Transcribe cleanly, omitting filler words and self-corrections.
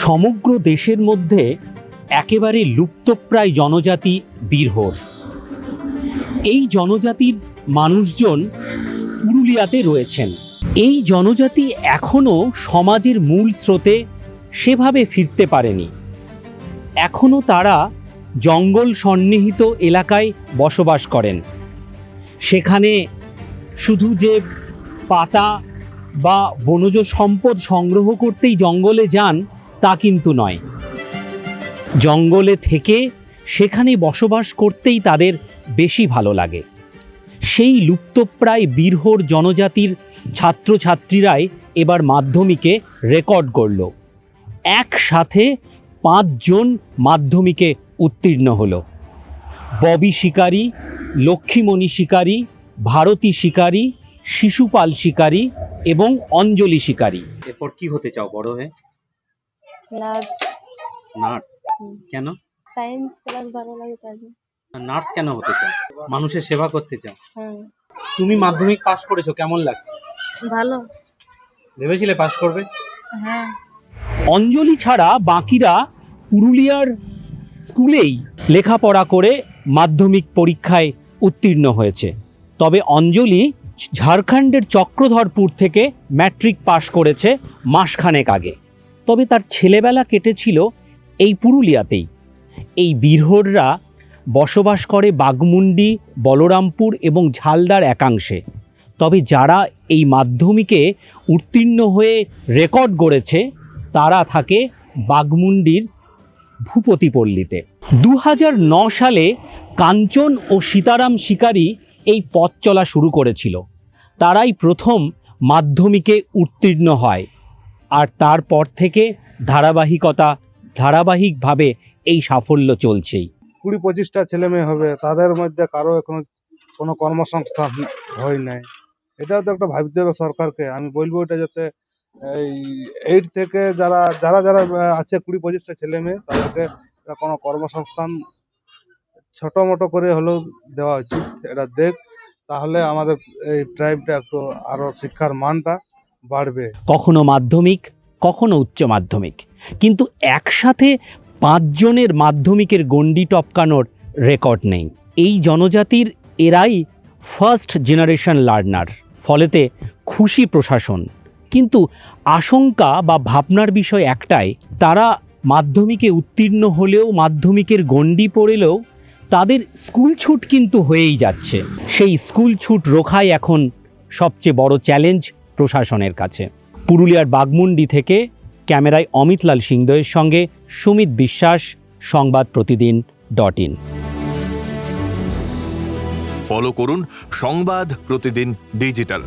সমগ্র দেশের মধ্যে একেবারে লুপ্তপ্রায় জনজাতি বীরহোর। এই জনজাতির মানুষজন পুরুলিয়াতে রয়েছেন। এই জনজাতি এখনও সমাজের মূল স্রোতে সেভাবে ফিরতে পারেনি। এখনও তারা জঙ্গল সন্নিহিত এলাকায় বসবাস করেন। সেখানে শুধু যে পাতা বা বনজ সম্পদ সংগ্রহ করতেই জঙ্গলে যান তা কিন্তু নয়, জঙ্গলে থেকে সেখানে বসবাস করতেই তাদের বেশি ভালো লাগে। সেই লুপ্তপ্রায় বীরহোর জনজাতির ছাত্রছাত্রীরাই এবার মাধ্যমিকে রেকর্ড করল। একসাথে 5 জন মাধ্যমিকে উত্তীর্ণ হলো। ববি শিকারী, লক্ষ্মীমণি শিকারী, ভারতী শিকারী, শিশুপাল শিকারী এবং অঞ্জলি শিকারী। এরপর কি হতে চাও বড় হয়ে? নার্স। নার্স? কেন? সায়েন্স ক্লাস ভালো লাগে তাই জন্য। নার্স কেন হতে চাও? মানুষের সেবা করতে চাও? হ্যাঁ। তুমি মাধ্যমিক পাস করেছো, কেমন লাগছে? ভালো। ভেবেছিলে পাস করবে? হ্যাঁ। অঞ্জলি ছাড়া বাকিরা পুরুলিয়ার স্কুলেই লেখাপড়া করে মাধ্যমিক পরীক্ষায় উত্তীর্ণ হয়েছে। তবে অঞ্জলি ঝাড়খণ্ডের চক্রধরপুর থেকে ম্যাট্রিক পাশ করেছে মাসখানেক আগে। তবে তার ছেলেবেলা কেটেছিল এই পুরুলিয়াতেই। এই বীরহোররা বসবাস করে বাঘমুন্ডি, বলরামপুর এবং ঝালদার একাংশে। তবে যারা এই মাধ্যমিকে উত্তীর্ণ হয়ে রেকর্ড গড়েছে তারা থাকে বাঘমুন্ডির ভূপতিপল্লীতে। 2009 সালে কাঞ্চন ও সীতারাম শিকারী এই পথ চলা শুরু করেছিল। তারাই প্রথম মাধ্যমিকে উত্তীর্ণ হয়, আর তারপর থেকে ধারাবাহিকভাবে এই সাফল্য চলছেই। 20-25টা ছেলে মেয়ে হবে, তাদের মধ্যে কারো এখনো কোনো কর্মসংস্থান হয় নাই। এটাও তো একটা ভাবতে হবে সরকারকে। আমি বলবো এটা যাতে এই 8 থেকে যারা আছে 20-25টা ছেলে মেয়ে, তাদেরকে কোনো কর্মসংস্থান ছোট মোটো করে হলেও দেওয়া উচিত। এটা তাহলে আমাদের এই ট্রাইবটা একটু আরো শিক্ষার মানটা বাড়বে। কখনো মাধ্যমিক, কখনো উচ্চ মাধ্যমিক, কিন্তু একসাথে 5 জনের মাধ্যমিকের গণ্ডি টপকানোর রেকর্ড নেই। এই জনজাতির এরাই ফার্স্ট জেনারেশন লার্নার। ফলেতে খুশি প্রশাসন, কিন্তু আশঙ্কা বা ভাবনার বিষয় একটাই, তারা মাধ্যমিকে উত্তীর্ণ হলেও, মাধ্যমিকের গণ্ডি পড়লেও তাদের স্কুল ছুট কিন্তু হয়েই যাচ্ছে। সেই স্কুল ছুট রোখাই এখন সবচেয়ে বড় চ্যালেঞ্জ প্রশাসনের কাছে। পুরুলিয়ার বাঘমুন্ডি থেকে ক্যামেরায় অমিতলাল সিংদয়ের সঙ্গে সুমিত বিশ্বাস, সংবাদপ্রতিদিন.in। ফলো করুন সংবাদ প্রতিদিন ডিজিটাল।